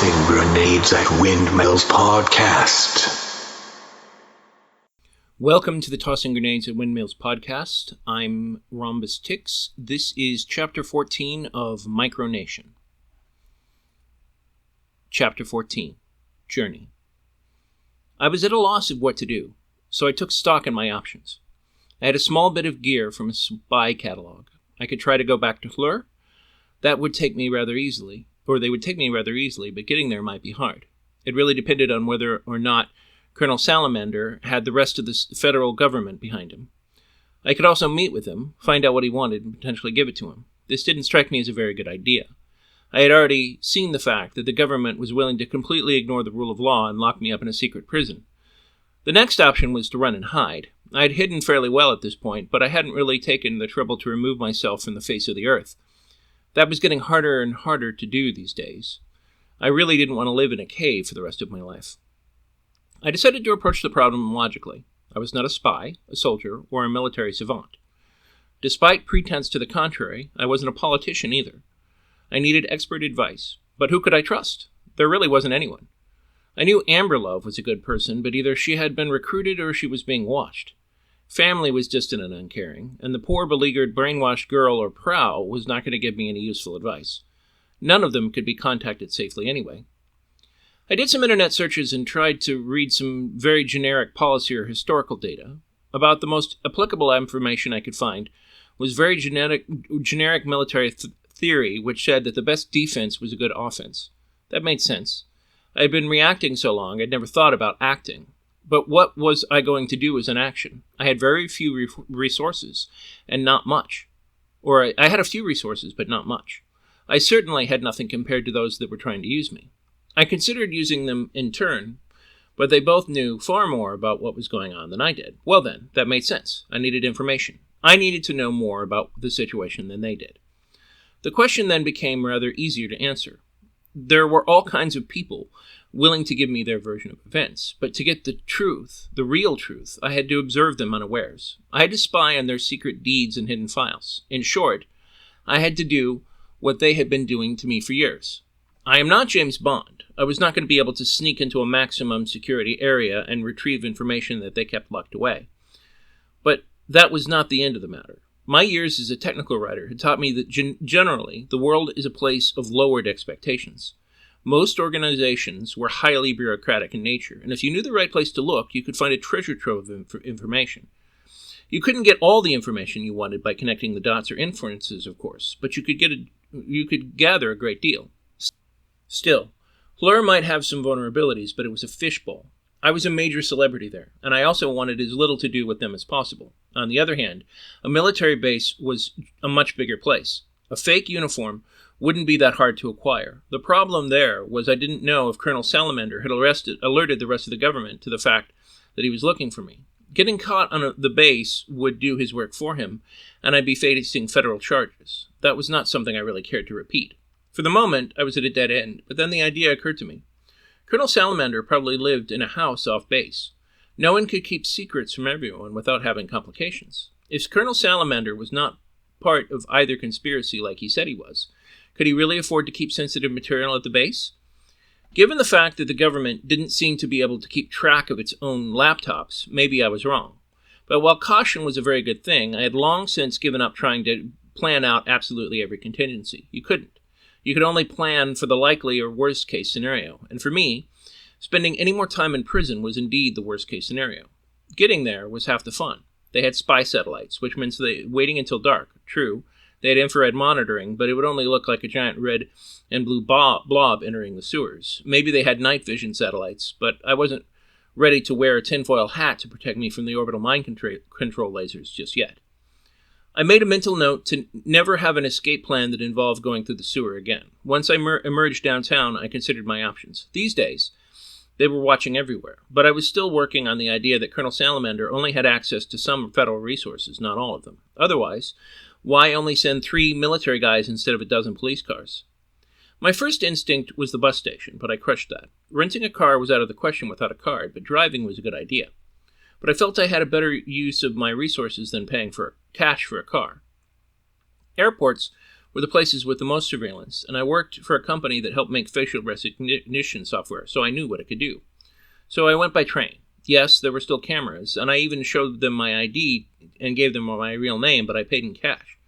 Tossing Grenades at Windmills podcast. Welcome to the Tossing Grenades at Windmills podcast. I'm Rhombus Tix. This is Chapter 14 of Micronation. Chapter 14, Journey. I was at a loss of what to do, so I took stock in my options. I had a small bit of gear from a spy catalog. I could try to go back to Fleur. That would take me rather easily, but getting there might be hard. It really depended on whether or not Colonel Salamander had the rest of the federal government behind him. I could also meet with him, find out what he wanted, and potentially give it to him. This didn't strike me as a very good idea. I had already seen the fact that the government was willing to completely ignore the rule of law and lock me up in a secret prison. The next option was to run and hide. I had hidden fairly well at this point, but I hadn't really taken the trouble to remove myself from the face of the earth. That was getting harder and harder to do these days. I really didn't want to live in a cave for the rest of my life. I decided to approach the problem logically. I was not a spy, a soldier, or a military savant. Despite pretense to the contrary, I wasn't a politician either. I needed expert advice, but who could I trust? There really wasn't anyone. I knew Amberlove was a good person, but either she had been recruited or she was being watched. Family was distant and uncaring, and the poor, beleaguered, brainwashed girl or prow was not going to give me any useful advice. None of them could be contacted safely anyway. I did some internet searches and tried to read some very generic policy or historical data. About the most applicable information I could find was very generic military theory, which said that the best defense was a good offense. That made sense. I had been reacting so long, I'd never thought about acting. But what was I going to do as an action? I had very few resources, and not much. Or I had a few resources, but not much. I certainly had nothing compared to those that were trying to use me. I considered using them in turn, but they both knew far more about what was going on than I did. Well then, that made sense. I needed information. I needed to know more about the situation than they did. The question then became rather easier to answer. There were all kinds of people willing to give me their version of events, but to get the truth, the real truth, I had to observe them unawares. I had to spy on their secret deeds and hidden files. In short, I had to do what they had been doing to me for years. I am not James Bond. I was not going to be able to sneak into a maximum security area and retrieve information that they kept locked away. But that was not the end of the matter. My years as a technical writer had taught me that generally the world is a place of lowered expectations. Most organizations were highly bureaucratic in nature, and if you knew the right place to look, you could find a treasure trove of information. You couldn't get all the information you wanted by connecting the dots or inferences, of course, but you could gather a great deal. Still, Fleur might have some vulnerabilities, but it was a fishbowl. I was a major celebrity there, and I also wanted as little to do with them as possible. On the other hand, a military base was a much bigger place. A fake uniform wouldn't be that hard to acquire. The problem there was I didn't know if Colonel Salamander had alerted the rest of the government to the fact that he was looking for me. Getting caught on the base would do his work for him, and I'd be facing federal charges. That was not something I really cared to repeat. For the moment, I was at a dead end, but then the idea occurred to me. Colonel Salamander probably lived in a house off base. No one could keep secrets from everyone without having complications. If Colonel Salamander was not part of either conspiracy like he said he was, could he really afford to keep sensitive material at the base? Given the fact that the government didn't seem to be able to keep track of its own laptops, maybe I was wrong. But while caution was a very good thing, I had long since given up trying to plan out absolutely every contingency. You couldn't. You could only plan for the likely or worst case scenario. And for me, spending any more time in prison was indeed the worst case scenario. Getting there was half the fun. They had spy satellites, which means waiting until dark. True, they had infrared monitoring, but it would only look like a giant red and blue blob entering the sewers. Maybe they had night vision satellites, but I wasn't ready to wear a tinfoil hat to protect me from the orbital mind control lasers just yet. I made a mental note to never have an escape plan that involved going through the sewer again. Once I emerged downtown, I considered my options. These days, they were watching everywhere, but I was still working on the idea that Colonel Salamander only had access to some federal resources, not all of them. Otherwise, why only send 3 military guys instead of a dozen police cars? My first instinct was the bus station, but I crushed that. Renting a car was out of the question without a card, but driving was a good idea. But I felt I had a better use of my resources than paying for cash for a car. Airports were the places with the most surveillance, and I worked for a company that helped make facial recognition software, so I knew what it could do. So I went by train. Yes, there were still cameras, and I even showed them my ID and gave them my real name, but I paid in cash.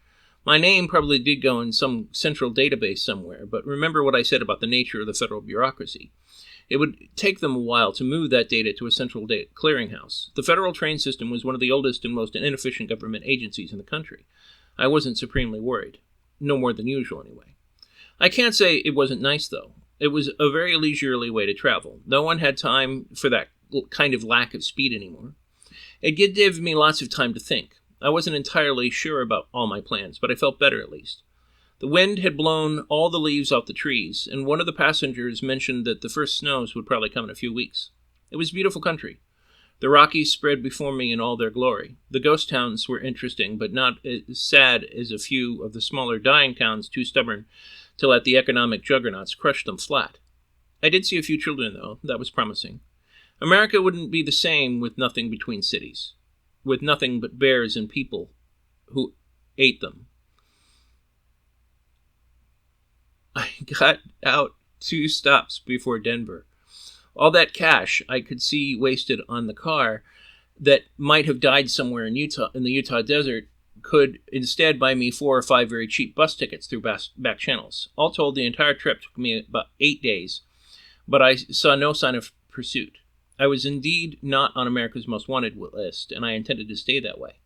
My name probably did go in some central database somewhere, but remember what I said about the nature of the federal bureaucracy. It would take them a while to move that data to a central data clearinghouse. The federal train system was one of the oldest and most inefficient government agencies in the country. I wasn't supremely worried. No more than usual, anyway. I can't say it wasn't nice, though. It was a very leisurely way to travel. No one had time for that kind of lack of speed anymore. It gave me lots of time to think. I wasn't entirely sure about all my plans, but I felt better at least. The wind had blown all the leaves off the trees, and one of the passengers mentioned that the first snows would probably come in a few weeks. It was beautiful country. The Rockies spread before me in all their glory. The ghost towns were interesting, but not as sad as a few of the smaller dying towns too stubborn to let the economic juggernauts crush them flat. I did see a few children, though. That was promising. America wouldn't be the same with nothing between cities, with nothing but bears and people who ate them. I got out 2 stops before Denver. All that cash I could see wasted on the car that might have died somewhere in the Utah desert could instead buy me 4 or 5 very cheap bus tickets through back channels. All told, the entire trip took me about 8 days, but I saw no sign of pursuit. I was indeed not on America's Most Wanted list, and I intended to stay that way.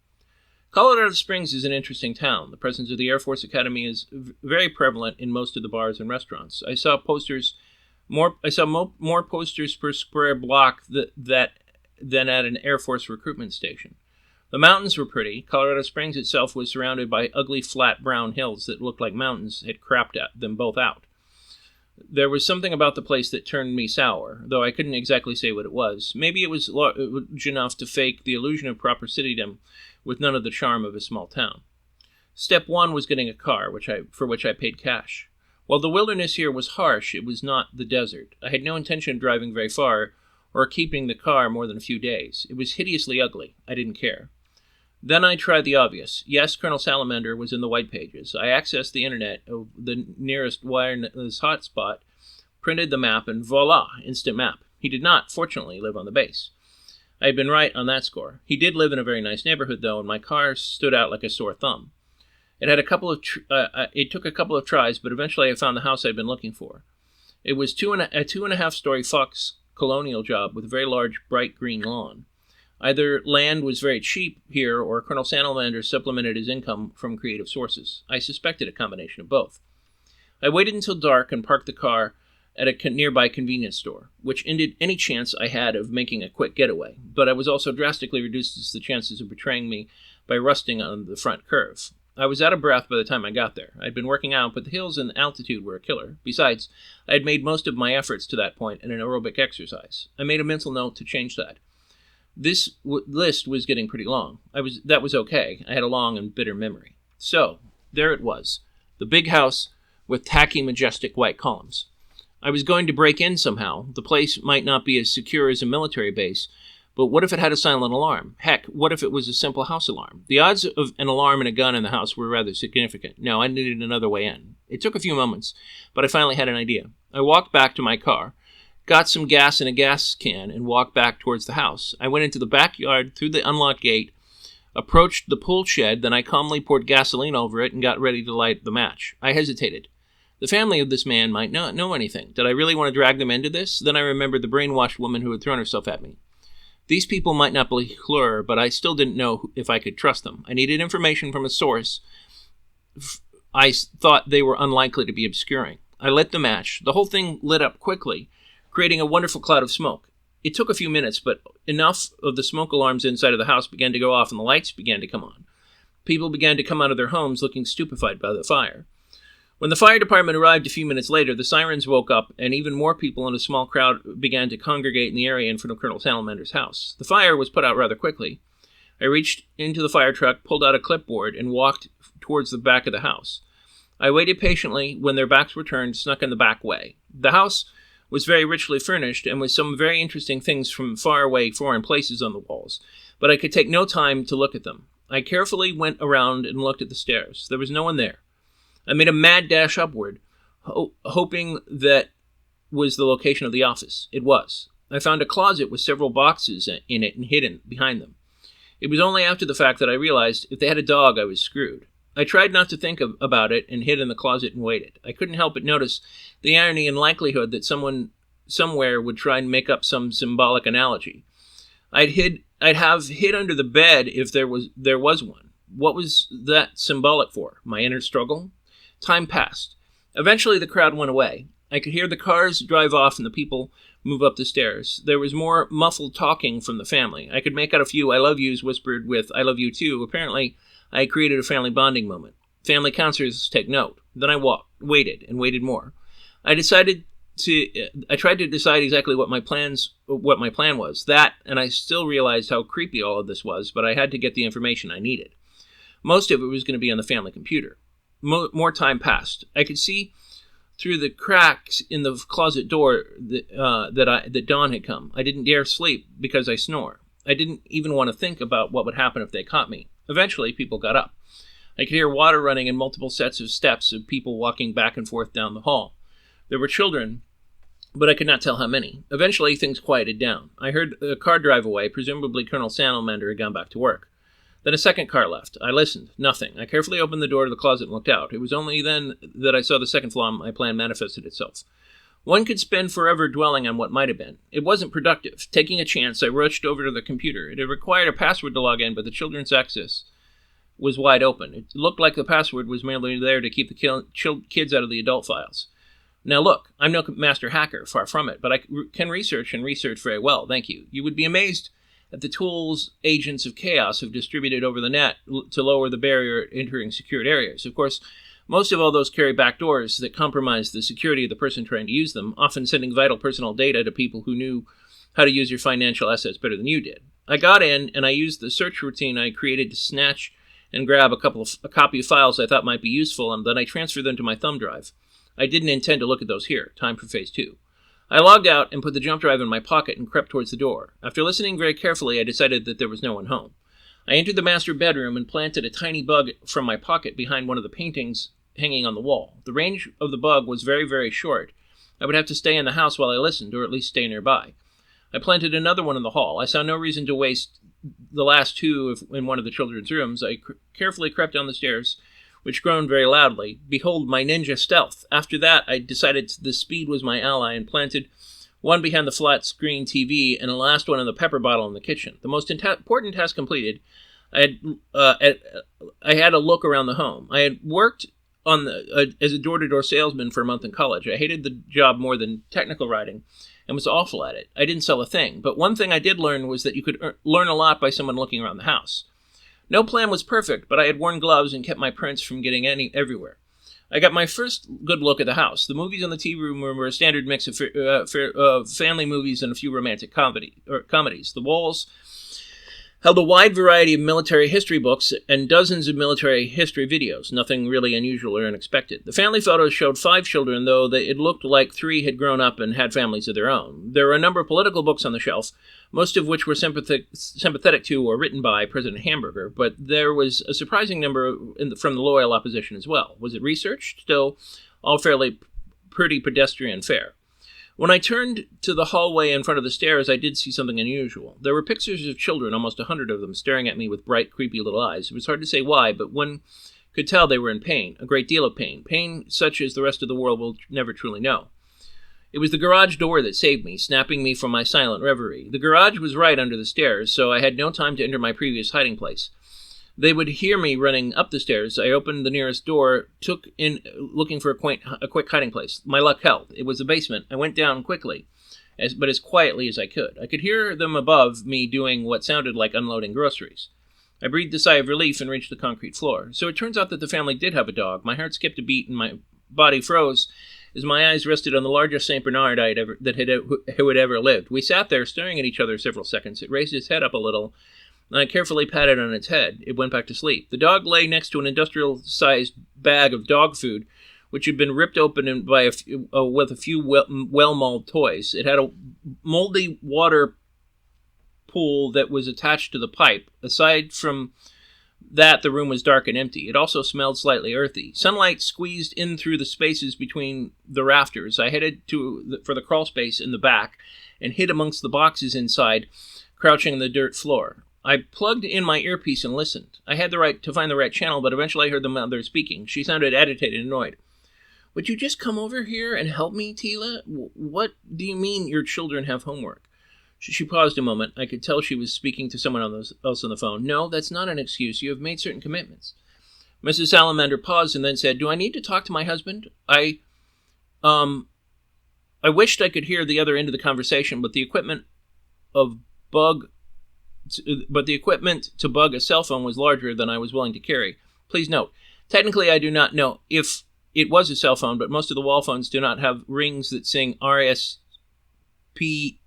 Colorado Springs is an interesting town. The presence of the Air Force Academy is very prevalent in most of the bars and restaurants. I saw more posters per square block than at an Air Force recruitment station. The mountains were pretty. Colorado Springs itself was surrounded by ugly, flat, brown hills that looked like mountains had crapped them both out. There was something about the place that turned me sour, though I couldn't exactly say what it was. Maybe it was large enough to fake the illusion of proper citydom with none of the charm of a small town. Step 1 was getting a car, for which I paid cash. While the wilderness here was harsh, it was not the desert. I had no intention of driving very far or keeping the car more than a few days. It was hideously ugly. I didn't care. Then I tried the obvious. Yes, Colonel Salamander was in the white pages. I accessed the internet of the nearest wireless hotspot, printed the map, and voila, instant map. He did not, fortunately, live on the base. I had been right on that score. He did live in a very nice neighborhood, though, and my car stood out like a sore thumb. It took a couple of tries, but eventually I found the house I'd been looking for. It was a 2.5-story Fox colonial job with a very large, bright green lawn. Either land was very cheap here, or Colonel Salamander supplemented his income from creative sources. I suspected a combination of both. I waited until dark and parked the car at a nearby convenience store, which ended any chance I had of making a quick getaway, but I was also drastically reduced the chances of betraying me by rusting on the front curve. I was out of breath by the time I got there. I'd been working out, but the hills and the altitude were a killer. Besides, I had made most of my efforts to that point in an aerobic exercise. I made a mental note to change that. This list was getting pretty long. That was okay. I had a long and bitter memory. So, there it was. The big house with tacky, majestic white columns. I was going to break in somehow. The place might not be as secure as a military base, but what if it had a silent alarm? Heck, what if it was a simple house alarm? The odds of an alarm and a gun in the house were rather significant. No, I needed another way in. It took a few moments, but I finally had an idea. I walked back to my car, got some gas in a gas can, and walked back towards the house. I went into the backyard through the unlocked gate, approached the pool shed, then I calmly poured gasoline over it and got ready to light the match. I hesitated. The family of this man might not know anything. Did I really want to drag them into this? Then I remembered the brainwashed woman who had thrown herself at me. These people might not believe her, but I still didn't know if I could trust them. I needed information from a source I thought they were unlikely to be obscuring. I lit the match. The whole thing lit up quickly, creating a wonderful cloud of smoke. It took a few minutes, but enough of the smoke alarms inside of the house began to go off and the lights began to come on. People began to come out of their homes looking stupefied by the fire. When the fire department arrived a few minutes later, the sirens woke up, and even more people in a small crowd began to congregate in the area in front of Colonel Salamander's house. The fire was put out rather quickly. I reached into the fire truck, pulled out a clipboard, and walked towards the back of the house. I waited patiently when their backs were turned, snuck in the back way. The house was very richly furnished, and with some very interesting things from faraway foreign places on the walls, but I could take no time to look at them. I carefully went around and looked at the stairs. There was no one there. I made a mad dash upward, hoping that was the location of the office. It was. I found a closet with several boxes in it and hidden behind them. It was only after the fact that I realized if they had a dog, I was screwed. I tried not to think about it and hid in the closet and waited. I couldn't help but notice the irony and likelihood that someone somewhere would try and make up some symbolic analogy. I'd have hid under the bed if there was one. What was that symbolic for? My inner struggle? Time passed. Eventually the crowd went away. I could hear the cars drive off and the people move up the stairs. There was more muffled talking from the family. I could make out a few I love yous whispered with I love you too. Apparently, I had created a family bonding moment. Family counselors take note. Then I waited and waited more. I tried to decide exactly what my plan was. That, and I still realized how creepy all of this was, but I had to get the information I needed. Most of it was going to be on the family computer. More time passed. I could see through the cracks in the closet door that dawn had come. I didn't dare sleep because I snore. I didn't even want to think about what would happen if they caught me. Eventually, people got up. I could hear water running and multiple sets of steps of people walking back and forth down the hall. There were children, but I could not tell how many. Eventually, things quieted down. I heard a car drive away. Presumably, Colonel Salamander had gone back to work. Then a second car left. I listened. Nothing. I carefully opened the door to the closet and looked out. It was only then that I saw the second flaw in my plan manifested itself. One could spend forever dwelling on what might have been. It wasn't productive. Taking a chance, I rushed over to the computer. It had required a password to log in, but the children's access was wide open. It looked like the password was merely there to keep the kids out of the adult files. Now look, I'm no master hacker, far from it, but I can research and research very well, thank you. You would be amazed at the tools agents of chaos have distributed over the net to lower the barrier entering secured areas. Of course, most of all those carry backdoors that compromise the security of the person trying to use them, often sending vital personal data to people who knew how to use your financial assets better than you did. I got in, and I used the search routine I created to snatch and grab a copy of files I thought might be useful, and then I transferred them to my thumb drive. I didn't intend to look at those here. Time for phase 2. I logged out and put the jump drive in my pocket and crept towards the door. After listening very carefully, I decided that there was no one home. I entered the master bedroom and planted a tiny bug from my pocket behind one of the paintings hanging on the wall. The range of the bug was very, very short. I would have to stay in the house while I listened, or at least stay nearby. I planted another one in the hall. I saw no reason to waste the last two in one of the children's rooms. I carefully crept down the stairs, which groaned very loudly. Behold, my ninja stealth. After that, I decided the speed was my ally and planted one behind the flat-screen TV and the last one in the pepper bottle in the kitchen. The most important task completed, I had a look around the home. I had worked as a door-to-door salesman for a month in college. I hated the job more than technical writing and was awful at it. I didn't sell a thing, but one thing I did learn was that you could learn a lot by someone looking around the house. No plan was perfect, but I had worn gloves and kept my prints from getting everywhere. I got my first good look at the house. The movies in the TV room were a standard mix of family movies and a few romantic comedies. The walls held a wide variety of military history books and dozens of military history videos, nothing really unusual or unexpected. The family photos showed 5 children, though it looked like 3 had grown up and had families of their own. There were a number of political books on the shelf, most of which were sympathetic to or written by President Hamburger, but there was a surprising number from the loyal opposition as well. Was it researched? Still, all fairly pretty pedestrian fare. When I turned to the hallway in front of the stairs, I did see something unusual. There were pictures of children, almost 100 of them, staring at me with bright, creepy little eyes. It was hard to say why, but one could tell they were in pain, a great deal of pain, pain such as the rest of the world will never truly know. It was the garage door that saved me, snapping me from my silent reverie. The garage was right under the stairs, so I had no time to enter my previous hiding place. They would hear me running up the stairs. I opened the nearest door, took in looking for a quick hiding place. My luck held. It was the basement. I went down quickly, but as quietly as I could. I could hear them above me doing what sounded like unloading groceries. I breathed a sigh of relief and reached the concrete floor. So it turns out that the family did have a dog. My heart skipped a beat and my body froze as my eyes rested on the largest St. Bernard who had ever lived. We sat there staring at each other several seconds. It raised its head up a little, and I carefully patted on its head. It went back to sleep. The dog lay next to an industrial-sized bag of dog food, which had been ripped open with a few well-mauled toys. It had a moldy water pool that was attached to the pipe. Aside from that, the room was dark and empty. It also smelled slightly earthy. Sunlight squeezed in through the spaces between the rafters. I headed for the crawl space in the back and hid amongst the boxes inside, crouching on the dirt floor. I plugged in my earpiece and listened. I had to find the right channel, but eventually I heard the mother speaking. She sounded agitated and annoyed. "Would you just come over here and help me, Tila? What do you mean your children have homework?" She paused a moment. I could tell she was speaking to someone else on the phone. "No, that's not an excuse. You have made certain commitments." Mrs. Salamander paused and then said, "Do I need to talk to my husband? I wished I could hear the other end of the conversation, but the equipment to bug a cell phone was larger than I was willing to carry. Please note, technically I do not know if it was a cell phone, but most of the wall phones do not have rings that sing RSPECT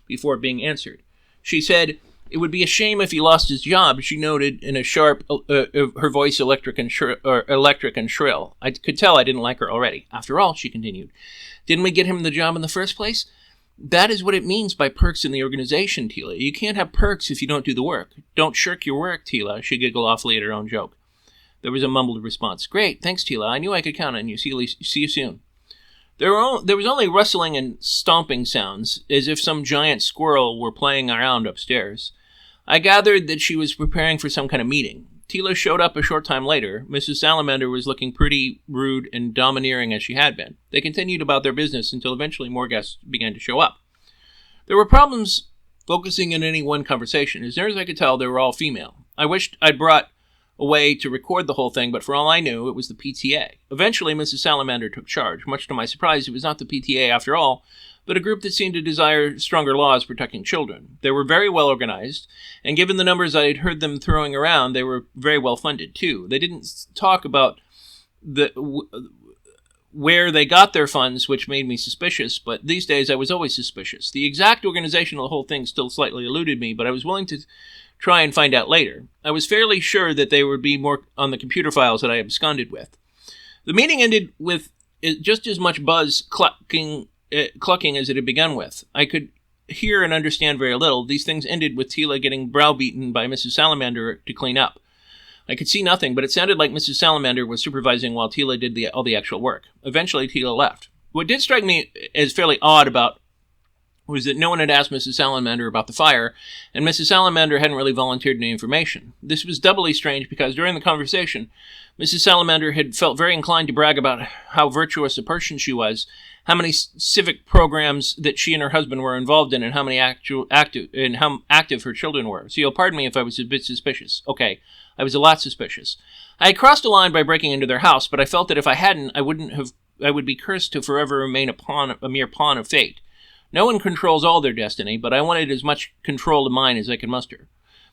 before being answered." She said, "It would be a shame if he lost his job," she noted in a sharp, her voice electric and shrill. I could tell I didn't like her already. "After all," she continued, "didn't we get him the job in the first place? That is what it means by perks in the organization, Tila. You can't have perks if you don't do the work. Don't shirk your work, Tila," she giggled awfully at her own joke. There was a mumbled response. "Great, thanks, Tila. I knew I could count on you. See you soon." There was only rustling and stomping sounds, as if some giant squirrel were playing around upstairs. I gathered that she was preparing for some kind of meeting. Tila showed up a short time later. Mrs. Salamander was looking pretty rude and domineering as she had been. They continued about their business until eventually more guests began to show up. There were problems focusing in any one conversation. As near as I could tell, they were all female. I wished I'd brought a way to record the whole thing, but for all I knew, it was the PTA. Eventually, Mrs. Salamander took charge. Much to my surprise, it was not the PTA after all, but a group that seemed to desire stronger laws protecting children. They were very well organized, and given the numbers I had heard them throwing around, they were very well funded, too. They didn't talk about where they got their funds, which made me suspicious, but these days I was always suspicious. The exact organization of the whole thing still slightly eluded me, but I was willing to try and find out later. I was fairly sure that there would be more on the computer files that I absconded with. The meeting ended with just as much buzz clucking as it had begun with. I could hear and understand very little. These things ended with Tila getting browbeaten by Mrs. Salamander to clean up. I could see nothing, but it sounded like Mrs. Salamander was supervising while Tila did all the actual work. Eventually, Tila left. What did strike me as fairly odd was that no one had asked Mrs. Salamander about the fire, and Mrs. Salamander hadn't really volunteered any information. This was doubly strange because during the conversation, Mrs. Salamander had felt very inclined to brag about how virtuous a person she was, how many civic programs that she and her husband were involved in, and how active her children were. So you'll pardon me if I was a bit suspicious. Okay, I was a lot suspicious. I had crossed a line by breaking into their house, but I felt that if I hadn't, I would be cursed to forever remain a mere pawn of fate. No one controls all their destiny, but I wanted as much control of mine as I could muster.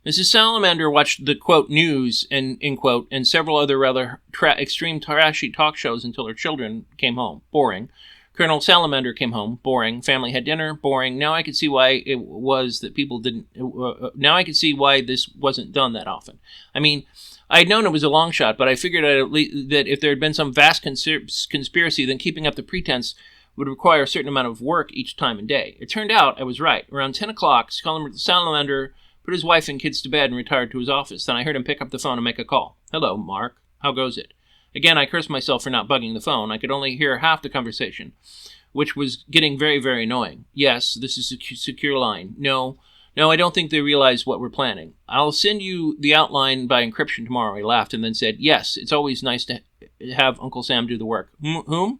Mrs. Salamander watched the, quote, news, and several other rather extreme trashy talk shows until her children came home. Boring. Colonel Salamander came home. Boring. Family had dinner. Boring. Now I could see why it was that people didn't... now I could see why this wasn't done that often. I mean, I had known it was a long shot, but I figured that if there had been some vast conspiracy, then keeping up the pretense would require a certain amount of work each time and day. It turned out I was right. Around 10 o'clock, Salamander put his wife and kids to bed and retired to his office. Then I heard him pick up the phone and make a call. "Hello, Mark. How goes it?" Again, I cursed myself for not bugging the phone. I could only hear half the conversation, which was getting very, very annoying. "Yes, this is a secure line. No, I don't think they realize what we're planning. I'll send you the outline by encryption tomorrow." He laughed and then said, "Yes, it's always nice to have Uncle Sam do the work." "Whom?"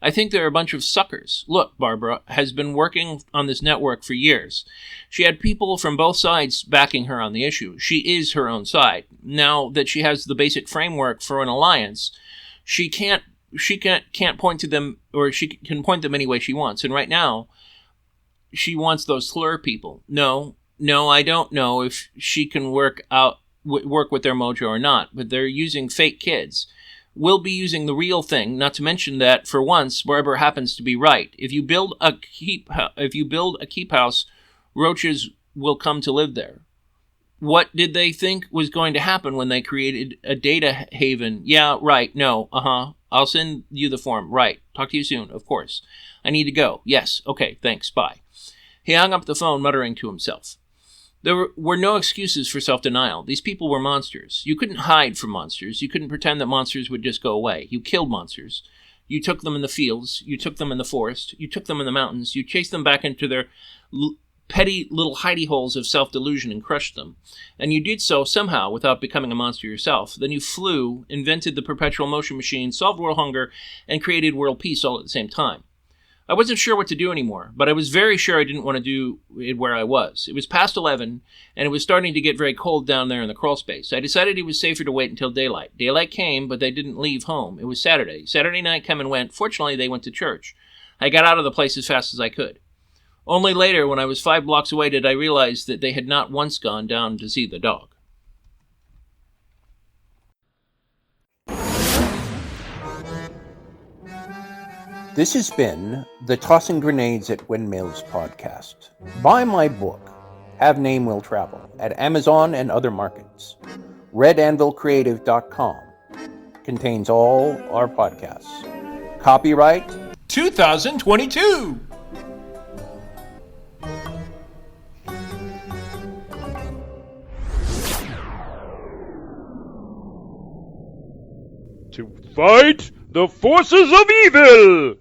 "I think they're a bunch of suckers. Look, Barbara has been working on this network for years. She had people from both sides backing her on the issue. She is her own side. Now that she has the basic framework for an alliance, she can't point to them, or she can point them any way she wants. And right now, she wants those slur people. No, I don't know if she can work with their mojo or not, but they're using fake kids. We'll be using the real thing, not to mention that, for once, Barbara happens to be right. If you build a keep house, roaches will come to live there. What did they think was going to happen when they created a data haven? Yeah, right, no, I'll send you the form. Right, talk to you soon, of course. I need to go. Yes, okay, thanks, bye." He hung up the phone, muttering to himself. There were no excuses for self-denial. These people were monsters. You couldn't hide from monsters. You couldn't pretend that monsters would just go away. You killed monsters. You took them in the fields. You took them in the forest. You took them in the mountains. You chased them back into their petty little hidey holes of self-delusion and crushed them. And you did so somehow without becoming a monster yourself. Then you flew, invented the perpetual motion machine, solved world hunger, and created world peace all at the same time. I wasn't sure what to do anymore, but I was very sure I didn't want to do it where I was. It was past 11, and it was starting to get very cold down there in the crawl space. I decided it was safer to wait until daylight. Daylight came, but they didn't leave home. It was Saturday. Saturday night came and went. Fortunately, they went to church. I got out of the place as fast as I could. Only later, when I was 5 blocks away, did I realize that they had not once gone down to see the dog. This has been the Tossing Grenades at Windmills podcast. Buy my book, Have Name Will Travel, at Amazon and other markets. RedAnvilCreative.com contains all our podcasts. Copyright 2022! To fight the forces of evil!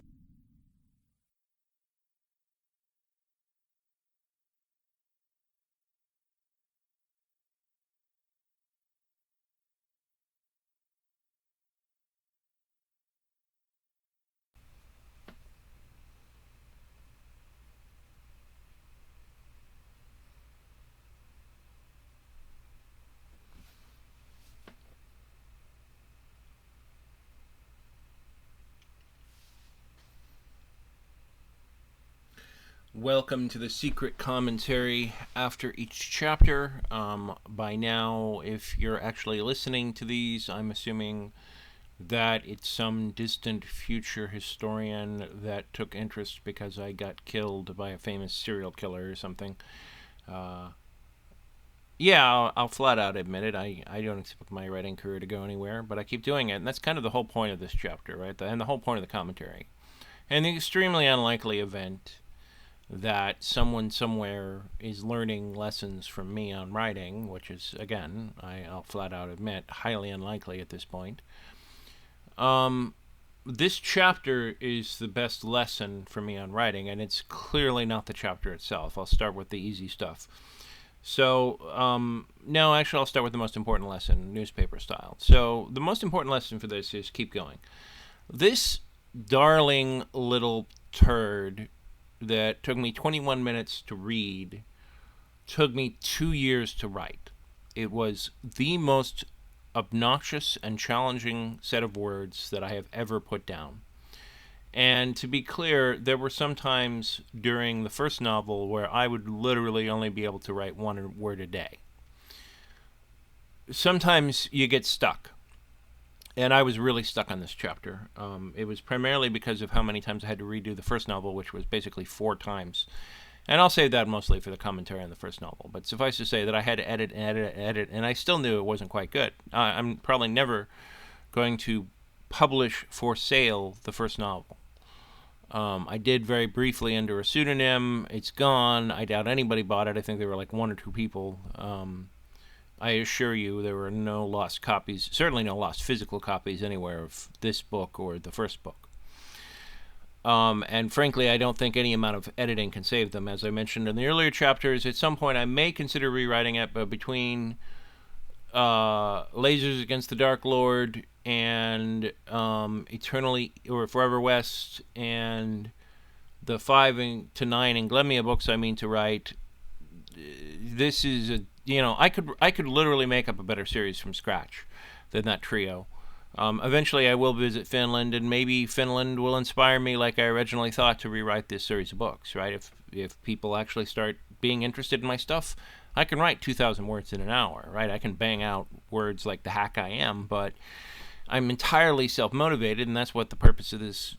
Welcome to the secret commentary after each chapter. By now, if you're actually listening to these, I'm assuming that it's some distant future historian that took interest because I got killed by a famous serial killer or something. Yeah, I'll flat out admit it. I don't expect my writing career to go anywhere, but I keep doing it, and that's kind of the whole point of this chapter, right? And the whole point of the commentary. And the extremely unlikely event that someone somewhere is learning lessons from me on writing, which is, again, I'll flat out admit, highly unlikely at this point. This chapter is the best lesson for me on writing, and it's clearly not the chapter itself. I'll start with the easy stuff. So, no, actually, I'll start with the most important lesson, newspaper style. So, the most important lesson for this is keep going. This darling little turd that took me 21 minutes to read took me 2 years to write. It was the most obnoxious and challenging set of words that I have ever put down. And to be clear, there were some times during the first novel where I would literally only be able to write one word a day. Sometimes you get stuck. And I was really stuck on this chapter. It was primarily because of how many times I had to redo the first novel, which was basically 4 times. And I'll save that mostly for the commentary on the first novel. But suffice to say that I had to edit and edit and edit, and I still knew it wasn't quite good. I'm probably never going to publish for sale the first novel. I did very briefly under a pseudonym. It's gone. I doubt anybody bought it. I think there were like 1 or 2 people. I assure you there were no lost copies, certainly no lost physical copies anywhere of this book or the first book. And frankly, I don't think any amount of editing can save them. As I mentioned in the earlier chapters, at some point I may consider rewriting it, but between Lasers Against the Dark Lord and Eternally or Forever West and the 5 to 9 Inglemia books I mean to write, this is a I could literally make up a better series from scratch than that trio. Eventually, I will visit Finland, and maybe Finland will inspire me, like I originally thought, to rewrite this series of books. Right? If people actually start being interested in my stuff, I can write 2,000 words in an hour. Right? I can bang out words like the hack I am, but I'm entirely self-motivated, and that's what the purpose of this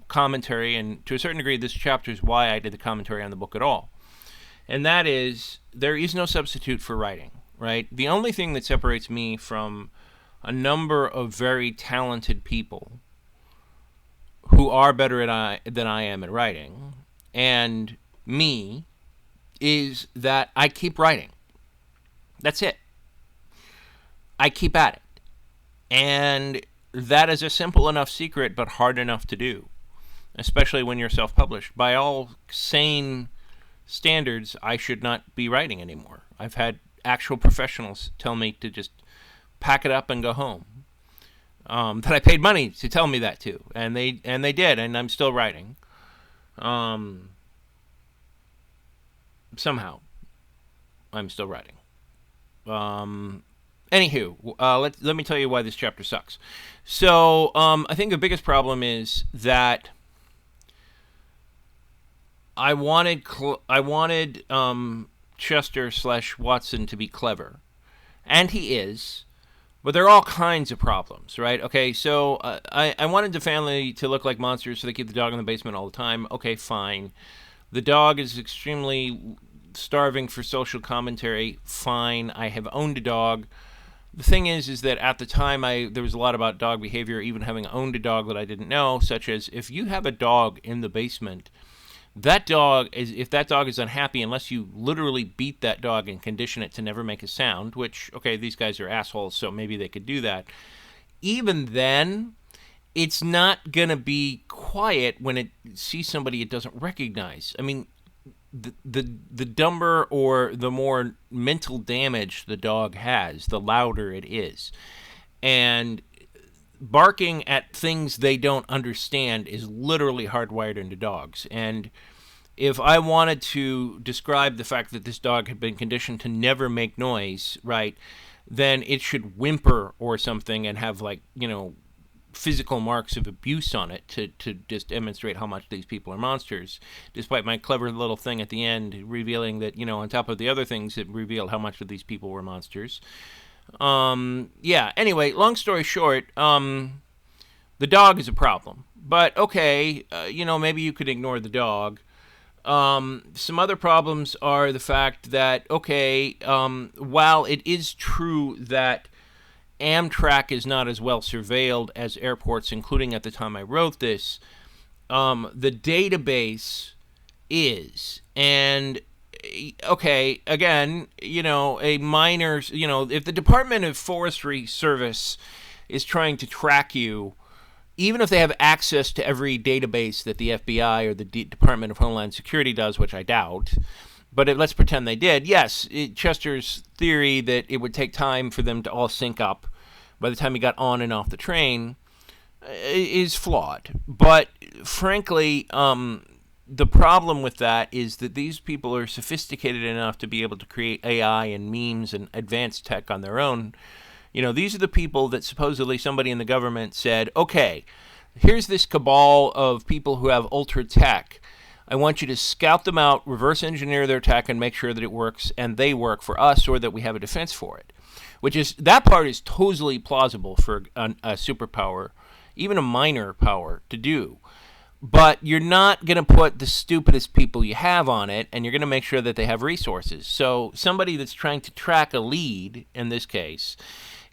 commentary, and to a certain degree, this chapter is why I did the commentary on the book at all. And that is, there is no substitute for writing, right? The only thing that separates me from a number of very talented people who are better than I am at writing, and me, is that I keep writing. That's it. I keep at it. And that is a simple enough secret, but hard enough to do, especially when you're self-published. By all sane standards, I should not be writing anymore. I've had actual professionals tell me to just pack it up and go home. That I paid money to tell me that too, and they did, and I'm still writing. Somehow, I'm still writing. Anywho, let me tell you why this chapter sucks. So, I think the biggest problem is that I wanted Chester / Watson to be clever, and he is. But there are all kinds of problems, right? Okay, so I wanted the family to look like monsters, so they keep the dog in the basement all the time. Okay, fine. The dog is extremely starving for social commentary. Fine. I have owned a dog. The thing is that at the time there was a lot about dog behavior, even having owned a dog that I didn't know, such as if you have a dog in the basement, if that dog is unhappy, unless you literally beat that dog and condition it to never make a sound, which, okay, these guys are assholes, so maybe they could do that. Even then, it's not going to be quiet when it sees somebody it doesn't recognize. I mean, the dumber or the more mental damage the dog has, the louder it is. And barking at things they don't understand is literally hardwired into dogs. And if I wanted to describe the fact that this dog had been conditioned to never make noise, right, then it should whimper or something and have, like, physical marks of abuse on it to just demonstrate how much these people are monsters, despite my clever little thing at the end revealing that, on top of the other things, it revealed how much of these people were monsters. Anyway, long story short, the dog is a problem. But, okay, maybe you could ignore the dog. Some other problems are the fact that, okay, while it is true that Amtrak is not as well surveilled as airports, including at the time I wrote this, the database is. And, okay, again, a miner's, if the Department of Forestry Service is trying to track you, even if they have access to every database that the FBI or the Department of Homeland Security does, which I doubt, but let's pretend they did, yes, Chester's theory that it would take time for them to all sync up by the time he got on and off the train is flawed. But frankly, the problem with that is that these people are sophisticated enough to be able to create AI and memes and advanced tech on their own. These are the people that supposedly somebody in the government said, okay, here's this cabal of people who have ultra tech. I want you to scout them out, reverse engineer their tech, and make sure that it works and they work for us, or that we have a defense for it. That part is totally plausible for a superpower, even a minor power, to do. But you're not going to put the stupidest people you have on it, and you're going to make sure that they have resources. So somebody that's trying to track a lead, in this case,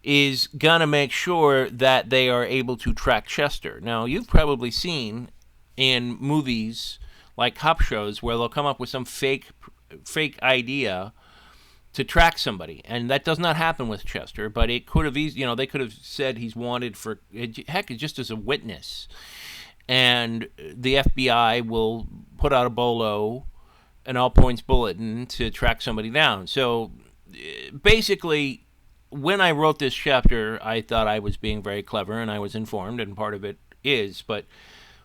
is going to make sure that they are able to track Chester. Now, you've probably seen in movies like cop shows where they'll come up with some fake idea to track somebody, and that does not happen with Chester. But it could have they could have said he's wanted for, heck, just as a witness, and the FBI will put out a bolo, an all points bulletin to track somebody down. So basically, when I wrote this chapter, I thought I was being very clever and I was informed, and part of it is, but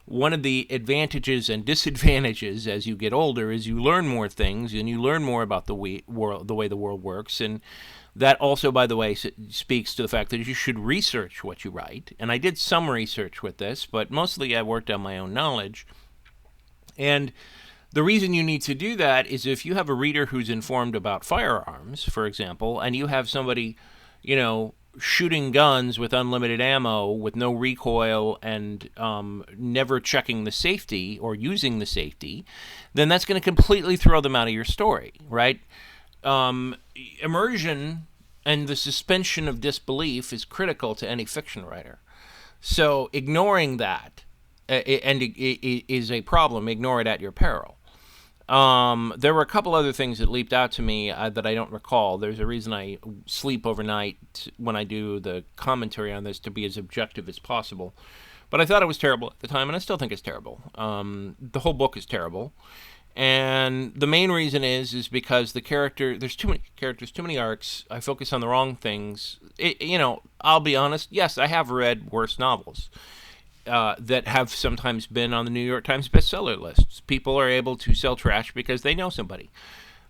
one of the advantages and disadvantages as you get older is you learn more things and you learn more about the way the world works. And that also, by the way, speaks to the fact that you should research what you write. And I did some research with this, but mostly I worked on my own knowledge. And the reason you need to do that is if you have a reader who's informed about firearms, for example, and you have somebody, shooting guns with unlimited ammo with no recoil and never checking the safety or using the safety, then that's going to completely throw them out of your story, right? Immersion and the suspension of disbelief is critical to any fiction writer. So ignoring that is a problem. Ignore it at your peril. There were a couple other things that leaped out to me that I don't recall. There's a reason I sleep overnight when I do the commentary on this, to be as objective as possible. But I thought it was terrible at the time, and I still think it's terrible. The whole book is terrible. And the main reason is because there's too many characters, too many arcs. I focus on the wrong things. I'll be honest, yes, I have read worse novels that have sometimes been on the New York Times bestseller lists. People are able to sell trash because they know somebody.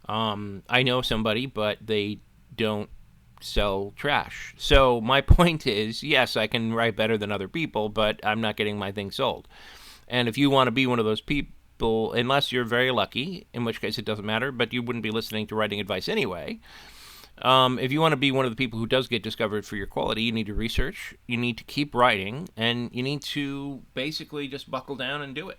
I know somebody, but they don't sell trash. So my point is, yes, I can write better than other people, but I'm not getting my thing sold. And if you want to be one of those people, unless you're very lucky, in which case it doesn't matter, but you wouldn't be listening to writing advice anyway. If you want to be one of the people who does get discovered for your quality, you need to research, you need to keep writing, and you need to basically just buckle down and do it.